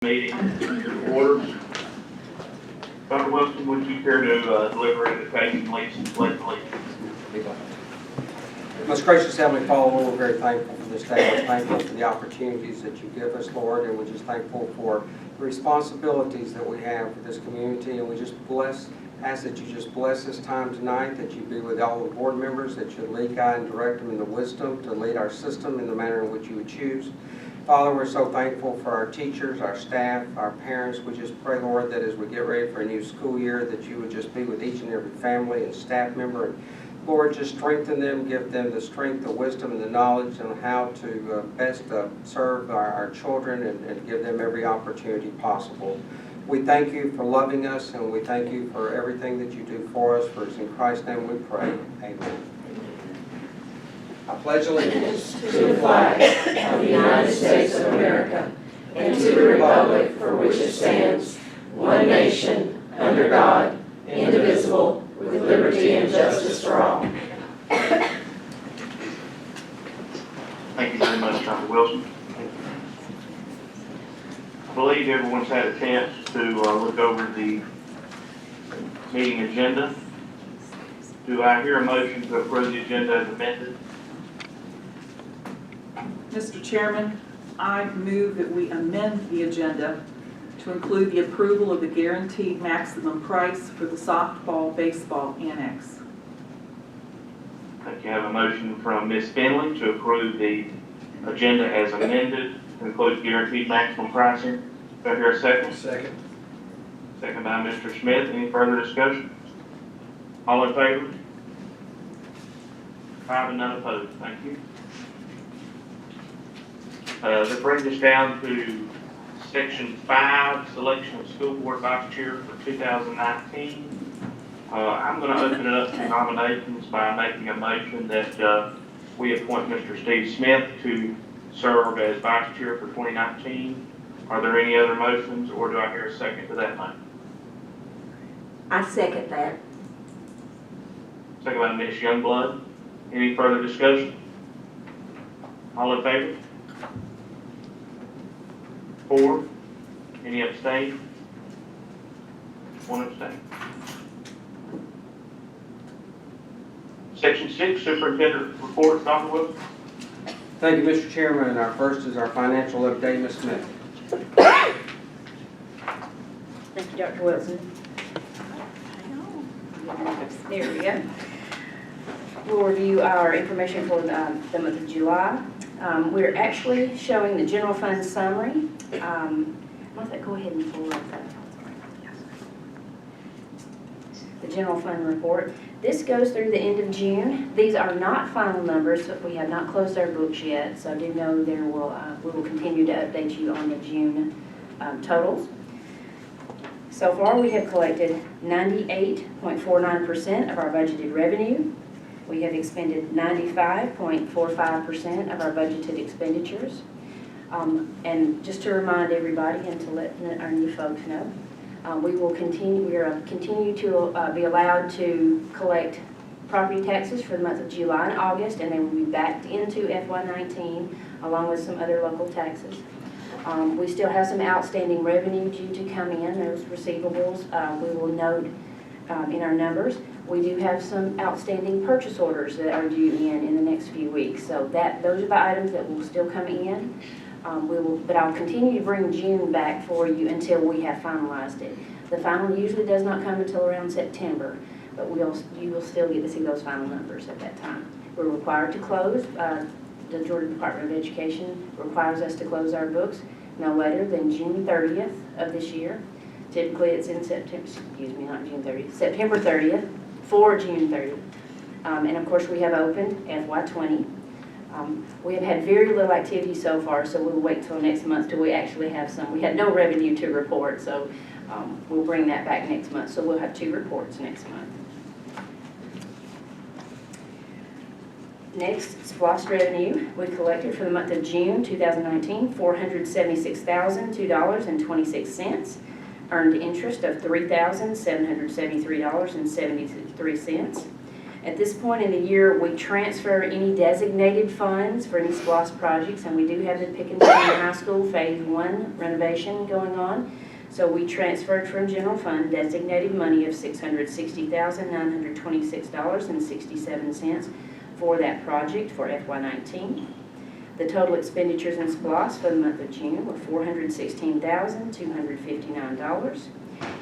Meeting to order. Dr. Wilson, would you care to deliver invocation, leads, and pledge allegiance? Most gracious Heavenly Father, Lord, we're very thankful for this day. We're thankful for the opportunities that you give us, Lord, and we're just thankful for the responsibilities that we have for this community. And we just ask that you just bless this time tonight, that you be with all the board members, that you lead, guide, and direct them in the wisdom to lead our system in the manner in which you would choose. Father, we're so thankful for our teachers, our staff, our parents. We just pray, Lord, that as we get ready for a new school year, that you would just be with each and every family and staff member. And Lord, just strengthen them, give them the strength, the wisdom, and the knowledge on how to best serve our children and give them every opportunity possible. We thank you for loving us, and we thank you for everything that you do for us. For it's in Christ's name we pray. Amen. I pledge allegiance to the flag of the United States of America and to the republic for which it stands, one nation, under God, indivisible, with liberty and justice for all. Thank you very much, Dr. Wilson. I believe everyone's had a chance to look over the meeting agenda. Do I hear a motion to approve the agenda as amended? Mr. Chairman, I move that we amend the agenda to include the approval of the guaranteed maximum price for the softball baseball annex. Thank you. I have a motion from Ms. Finley to approve the agenda as amended to include guaranteed maximum pricing. Do I hear a second? Second. Second by Mr. Smith. Any further discussion? All in favor? 5 and none opposed. Thank you. That brings us down to Section 5, Selection of School Board Vice Chair for 2019. I'm going to open it up to nominations by making a motion that we appoint Mr. Steve Smith to serve as Vice Chair for 2019. Are there any other motions, or do I hear a second to that motion? I second that. Second by Ms. Youngblood. Any further discussion? All in favor? 4. Any abstain? 1 abstain. Section 6, Superintendent Reports, Dr. Wilson. Thank you, Mr. Chairman. And our first is our financial update, Ms. Smith. Thank you, Dr. Wilson. There we go. We'll review our information for the month of July. We're actually showing the general fund summary. Go ahead and pull up that. The general fund report. This goes through the end of June. These are not final numbers. We have not closed our books yet, so do know we will continue to update you on the June totals. So far, we have collected 98.49% of our budgeted revenue. We have expended 95.45% of our budgeted expenditures. And just to remind everybody and to let our new folks know, we will continue to be allowed to collect property taxes for the month of July and August, and they will be backed into FY19 along with some other local taxes. We still have some outstanding revenue due to come in, those receivables. We will note in our numbers. We do have some outstanding purchase orders that are due in the next few weeks. So those are the items that will still come in. But I'll continue to bring June back for you until we have finalized it. The final usually does not come until around September, but you will still get to see those final numbers at that time. We're required to close. The Georgia Department of Education requires us to close our books no later than June 30th of this year. Typically it's in September 30th for June 30th. And of course we have opened FY20. We have had very little activity so far, so we'll wait until next month till we actually have some. We had no revenue to report, so we'll bring that back next month. So we'll have 2 reports next month. Next, SPLOST revenue. We collected for the month of June 2019, $476,002.26. Earned interest of $3,773.73. At this point in the year, we transfer any designated funds for any SPLOST projects, and we do have the Pickens High School Phase 1 renovation going on. So we transferred from general fund designated money of $660,926.67 for that project for FY19. The total expenditures in SPLOST for the month of June were $416,259.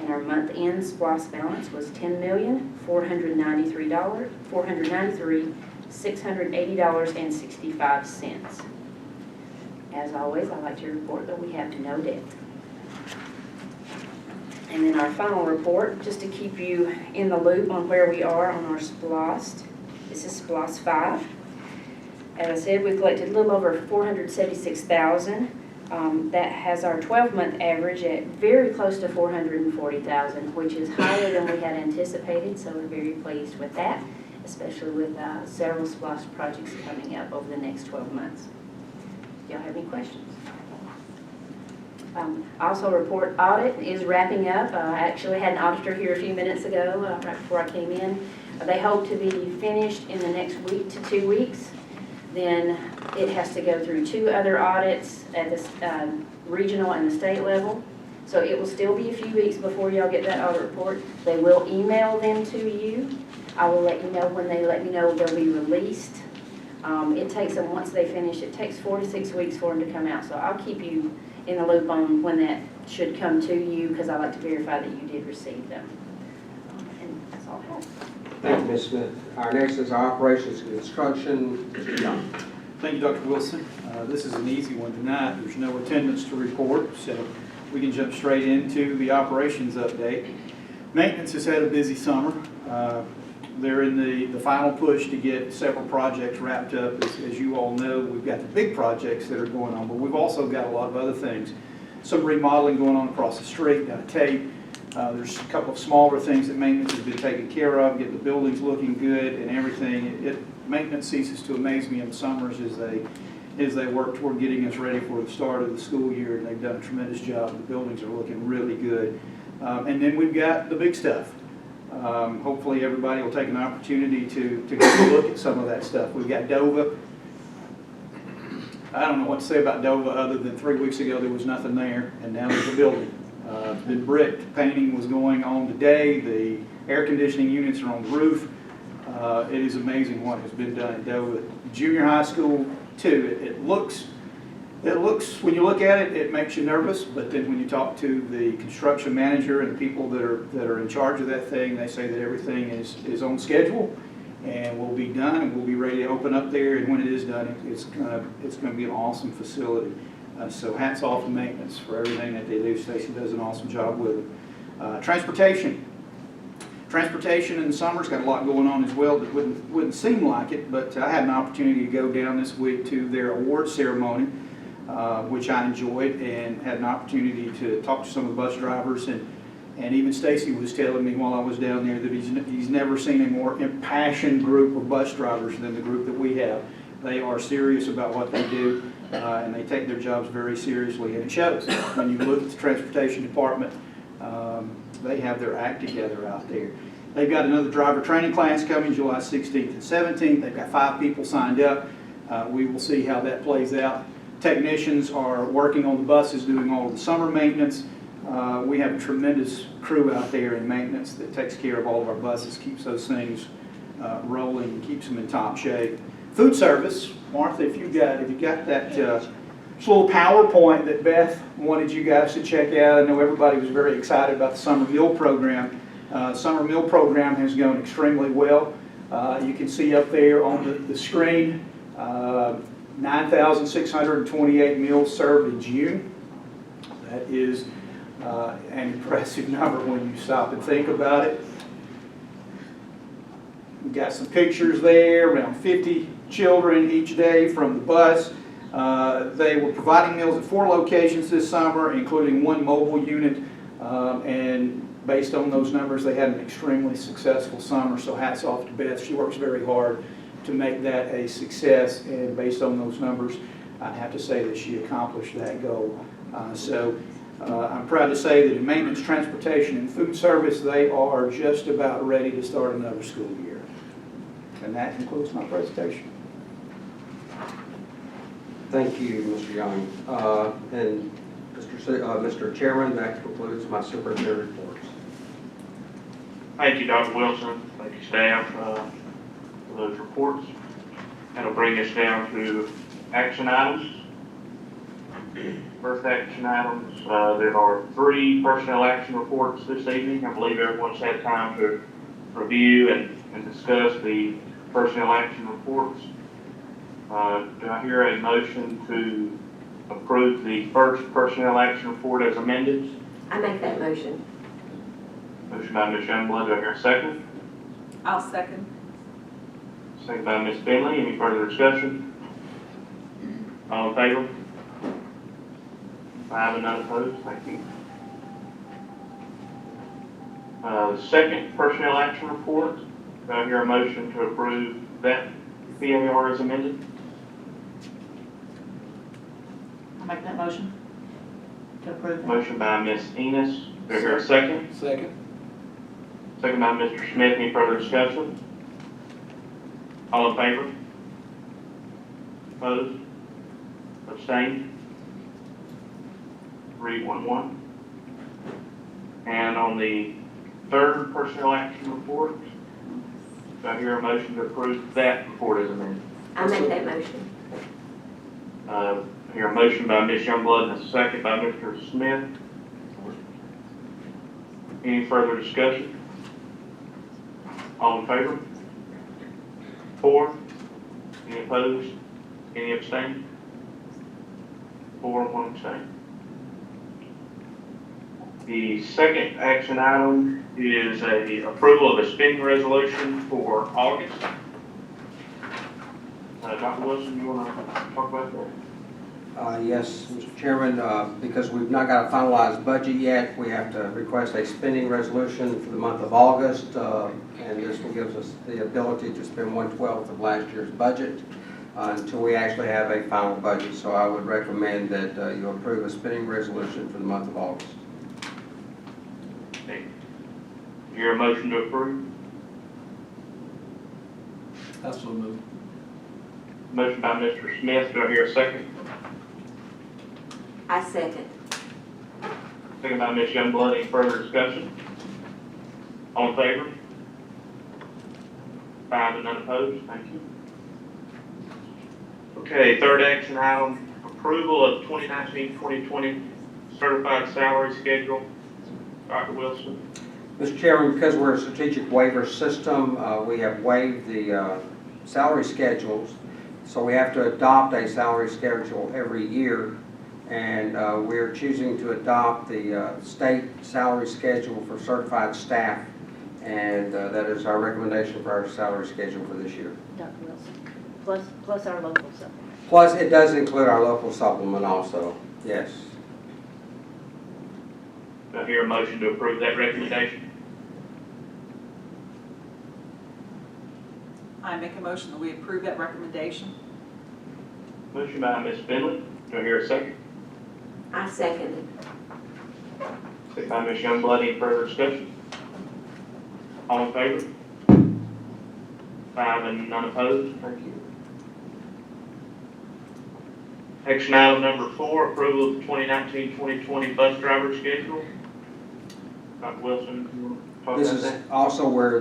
And our month-end SPLOST balance was $10,493,680.65. As always, I'd like to report that we have no debt. And then our final report, just to keep you in the loop on where we are on our SPLOST. This is SPLOST 5. As I said, we collected a little over $476,000. That has our 12-month average at very close to $440,000, which is higher than we had anticipated, so we're very pleased with that, especially with several SPLOST projects coming up over the next 12 months. Do y'all have any questions? Also, report audit is wrapping up. I actually had an auditor here a few minutes ago, right before I came in. They hope to be finished in the next week to 2 weeks. Then it has to go through 2 other audits at the regional and the state level. So it will still be a few weeks before y'all get that audit report. They will email them to you. I will let you know when they let me know they'll be released. It takes them, once they finish, it takes 4 to 6 weeks for them to come out. So I'll keep you in the loop on when that should come to you, because I like to verify that you did receive them. And that's all I have. Thank you, Ms. Smith. Our next is our operations and construction. Mr. Young. Thank you, Dr. Wilson. This is an easy one tonight. There's no attendance to report, so we can jump straight into the operations update. Maintenance has had a busy summer. They're in the final push to get several projects wrapped up. As you all know, we've got the big projects that are going on, but we've also got a lot of other things. Some remodeling going on across the street, got a tape. There's a couple of smaller things that maintenance has been taken care of, getting the buildings looking good and everything. Maintenance ceases to amaze me in the summers as they work toward getting us ready for the start of the school year, and they've done a tremendous job. The buildings are looking really good. And then we've got the big stuff. Hopefully everybody will take an opportunity to go look at some of that stuff. We've got Dova. I don't know what to say about Dova other than 3 weeks ago there was nothing there, and now there's a building. It's been bricked. Painting was going on today. The air conditioning units are on the roof. It is amazing what has been done at Dova. Junior high school too. It looks, when you look at it, it makes you nervous, but then when you talk to the construction manager and the people that are in charge of that thing, they say that everything is on schedule and will be done, and we'll be ready to open up there, and when it is done, it's gonna be an awesome facility. So hats off to maintenance for everything that they do. Stacy does an awesome job with it. Transportation in the summer's got a lot going on as well that wouldn't seem like it, but I had an opportunity to go down this week to their award ceremony, which I enjoyed, and had an opportunity to talk to some of the bus drivers, and even Stacy was telling me while I was down there that he's never seen a more impassioned group of bus drivers than the group that we have. They are serious about what they do, and they take their jobs very seriously, and it shows. When you look at the transportation department, they have their act together out there. They've got another driver training class coming July 16th and 17th. They've got 5 people signed up. We will see how that plays out. Technicians are working on the buses, doing all of the summer maintenance. We have a tremendous crew out there in maintenance that takes care of all of our buses, keeps those things rolling, and keeps them in top shape. Food service, Martha, if you got that little PowerPoint that Beth wanted you guys to check out. I know everybody was very excited about the summer meal program. Summer meal program has gone extremely well. You can see up there on the screen, 9,628 meals served in June. That is an impressive number when you stop and think about it. We've got some pictures there, around 50 children each day from the bus. They were providing meals at 4 locations this summer, including 1 mobile unit, and based on those numbers, they had an extremely successful summer, so hats off to Beth. She works very hard to make that a success, and based on those numbers, I have to say that she accomplished that goal. I'm proud to say that in maintenance, transportation, and food service, they are just about ready to start another school year. And that concludes my presentation. Thank you, Mr. Young. And Mr. Chairman, that concludes my superintendent reports. Thank you, Dr. Wilson. Thank you, staff, for those reports. That'll bring us down to action items. First action items, there are 3 personnel action reports this evening. I believe everyone's had time to review and discuss the personnel action reports. Do I hear a motion to approve the first personnel action report as amended? I make that motion. Motion by Ms. Youngblood. Do I hear a second? I'll second. Second by Ms. Finley. Any further discussion? All in favor? 5 and none opposed. Thank you. The second personnel action report. Do I hear a motion to approve that PAR as amended? I'll make that motion to approve that. Motion by Ms. Enos. Do I hear a second? Second. Second by Mr. Smith. Any further discussion? All in favor? Opposed? Abstained? 3-1-1. And on the third personnel action report, do I hear a motion to approve that report as amended? I make that motion. I hear a motion by Ms. Youngblood and a second by Mr. Smith. Any further discussion? All in favor? 4. Any opposed? Any abstained? 4 and 1 abstain. The second action item is a approval of a spending resolution for August. Dr. Wilson, you want to talk about that? Yes, Mr. Chairman, because we've not got a finalized budget yet, we have to request a spending resolution for the month of August, and this will give us the ability to spend 1/12 of last year's budget until we actually have a final budget. So I would recommend that you approve a spending resolution for the month of August. Okay. Hear a motion to approve? That's what moved. Motion by Mr. Smith. Do I hear a second? I second. Second by Ms. Youngblood. Any further discussion? All in favor? 5 and none opposed. Thank you. Okay, third action item, approval of 2019-2020 certified salary schedule. Dr. Wilson. Mr. Chairman, because we're a strategic waiver system, we have waived the salary schedules. So we have to adopt a salary schedule every year. And we're choosing to adopt the state salary schedule for certified staff. And that is our recommendation for our salary schedule for this year. Dr. Wilson, plus our local supplement. Plus, it does include our local supplement also, yes. Do I hear a motion to approve that recommendation? I make a motion that we approve that recommendation. Motion by Ms. Finley. Do I hear a second? I second it. Second by Ms. Youngblood. Any further discussion? All in favor? 5 and none opposed. Thank you. Action item number 4, approval of the 2019-2020 bus driver schedule. Dr. Wilson, you want to talk This about is that? also where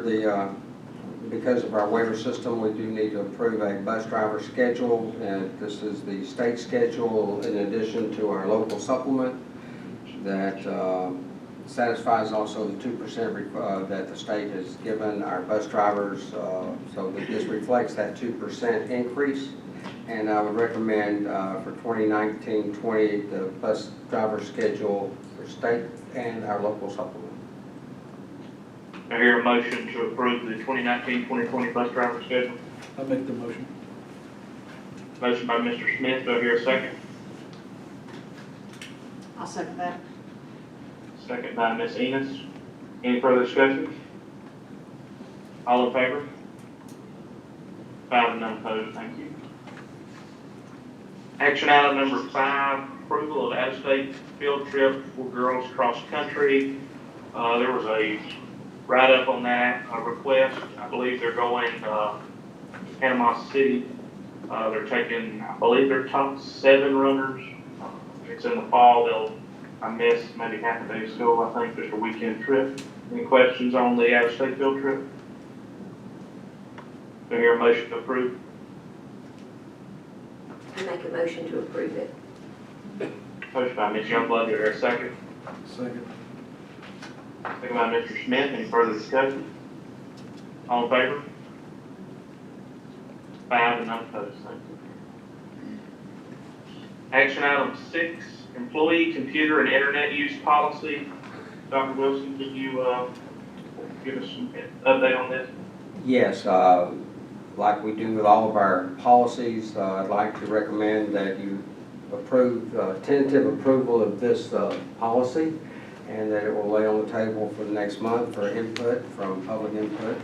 because of our waiver system, we do need to approve a bus driver schedule. And this is the state schedule in addition to our local supplement that satisfies also the 2% that the state has given our bus drivers. So that this reflects that 2% increase. And I would recommend for 2019-20 the bus driver schedule for state and our local supplement. I hear a motion to approve the 2019-2020 bus driver schedule. I'll make the motion. Motion by Mr. Smith. Do I hear a second? I'll second that. Second by Ms. Enos. Any further discussion? All in favor? 5 and none opposed. Thank you. Action item number 5, approval of out-of-state field trip for girls cross country. There was a write-up on that, a request. I believe they're going Panama City. They're taking, I believe, their top 7 runners. It's in the fall. I missed maybe half a day of school, I think, just a weekend trip. Any questions on the out-of-state field trip? Do I hear a motion to approve? I make a motion to approve it. Motion by Ms. Youngblood, do I hear a second? Second. Second by Mr. Smith, any further discussion? All in favor? 5 and none opposed, thank you. Action item 6, employee computer and internet use policy. Dr. Wilson, could you give us some update on this? Yes, like we do with all of our policies, I'd like to recommend that you approve, tentative approval of this policy, and that it will lay on the table for the next month for input, from public input,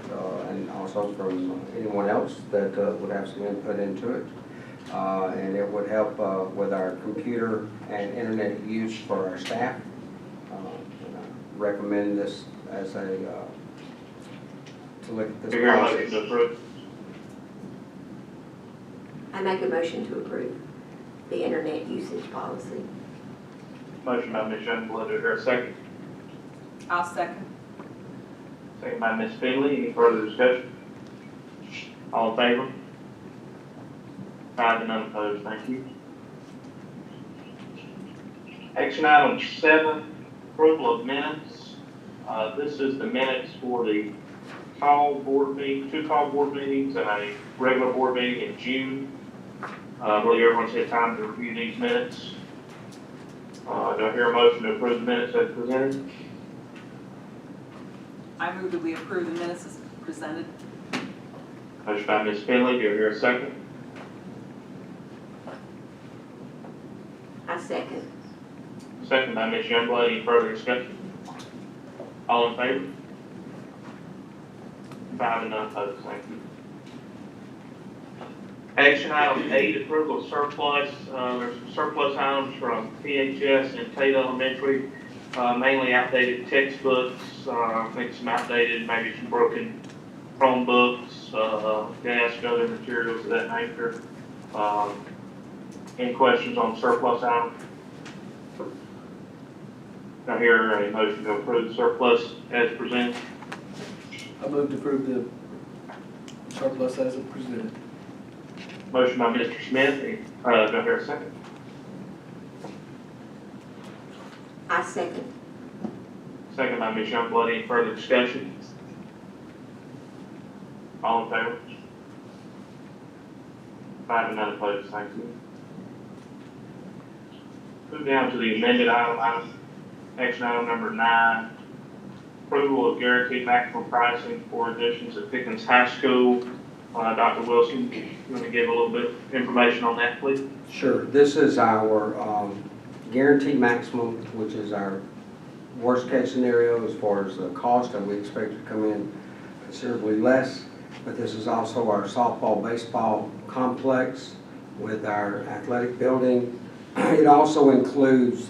and also from anyone else that would have some input into it. And it would help with our computer and internet use for our staff. And I recommend this as a, to look at this Do I hear a motion policy. to approve? I make a motion to approve the internet usage policy. Motion by Ms. Youngblood, do I hear a second? I'll second. Second by Ms. Finley, any further discussion? All in favor? 5 and none opposed, thank you. Action item 7, approval of minutes. This is the minutes for the call board meeting, 2 call board meetings and a regular board meeting in June. I believe everyone's had time to review these minutes. Do I hear a motion to approve the minutes as presented? I move that we approve the minutes as presented. Motion by Ms. Finley, do I hear a second? I second. Second by Ms. Youngblood, any further discussion? All in favor? 5 and none opposed, thank you. Action item 8, approval of surplus. There's some surplus items from PHS and Tate Elementary, mainly outdated textbooks, I think some outdated, maybe some broken Chromebooks, desks, other materials of that nature. Any questions on surplus items? I hear a motion to approve the surplus as presented. I move to approve the surplus as presented. Motion by Mr. Smith, do I hear a second? I second. Second by Ms. Youngblood, any further discussion? All in favor? 5 and none opposed, thank you. Move down to the amended action item number 9, approval of guaranteed maximum pricing for additions at Pickens High School. Dr. Wilson, you want to give a little bit of information on that, please? Sure. This is our guaranteed maximum, which is our worst case scenario as far as the cost, and we expect it to come in considerably less. But this is also our softball, baseball complex with our athletic building. It also includes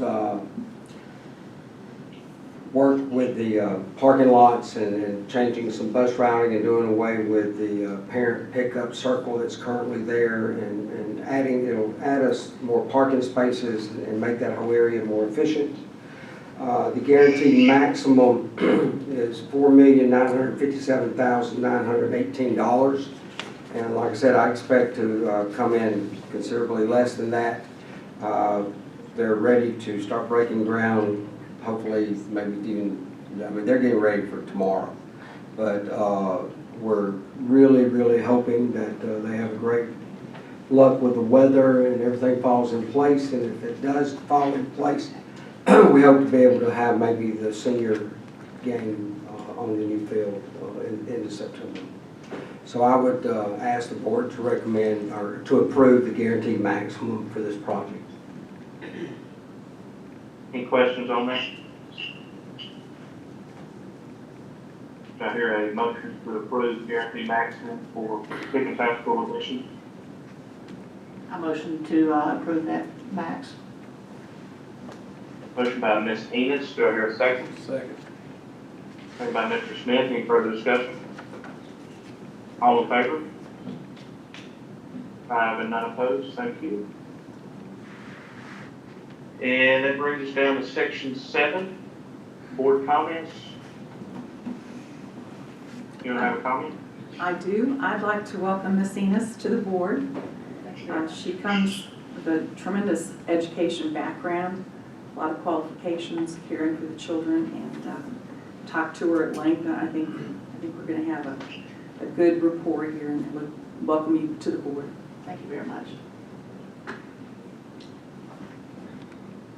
work with the parking lots and changing some bus routing and doing away with the parent pickup circle that's currently there, and it'll add us more parking spaces and make that whole area more efficient. The guaranteed maximum is $4,957,918. And like I said, I expect to come in considerably less than that. They're ready to start breaking ground, hopefully, maybe even, I mean, they're getting ready for tomorrow. But we're really, really hoping that they have great luck with the weather and everything falls in place. And if it does fall in place, we hope to be able to have maybe the senior game on the new field in September. So I would ask the board to recommend or to approve the guaranteed maximum for this project. Any questions on that? Do I hear a motion to approve guaranteed maximum for Pickens High School admission? I motion to approve that max. Motion by Ms. Enos, do I hear a second? Second. Second by Mr. Smith, any further discussion? All in favor? 5 and none opposed, thank you. And that brings us down to section 7, board comments. You want to have a comment? I do. I'd like to welcome Ms. Enos to the board. She comes with a tremendous education background, a lot of qualifications, caring for the children, and talked to her at length. I think we're going to have a good rapport here, and would welcome you to the board. Thank you very much.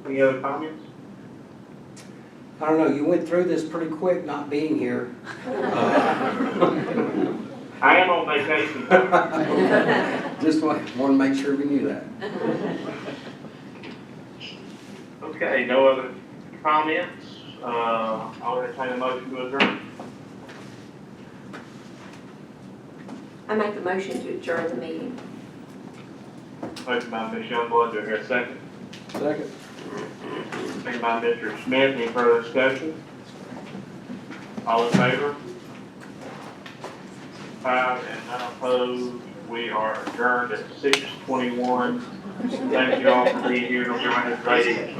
Any other comments? I don't know, you went through this pretty quick not being here. I am on vacation. Just want to make sure we knew that. Okay, no other comments. I'll entertain a motion to adjourn. I make a motion to adjourn the meeting. Motion by Ms. Youngblood, do I hear a second? Second. Second by Mr. Smith, any further discussion? All in favor? 5 and none opposed. We are adjourned at 6:21. Thank you all for being here. Don't get ready to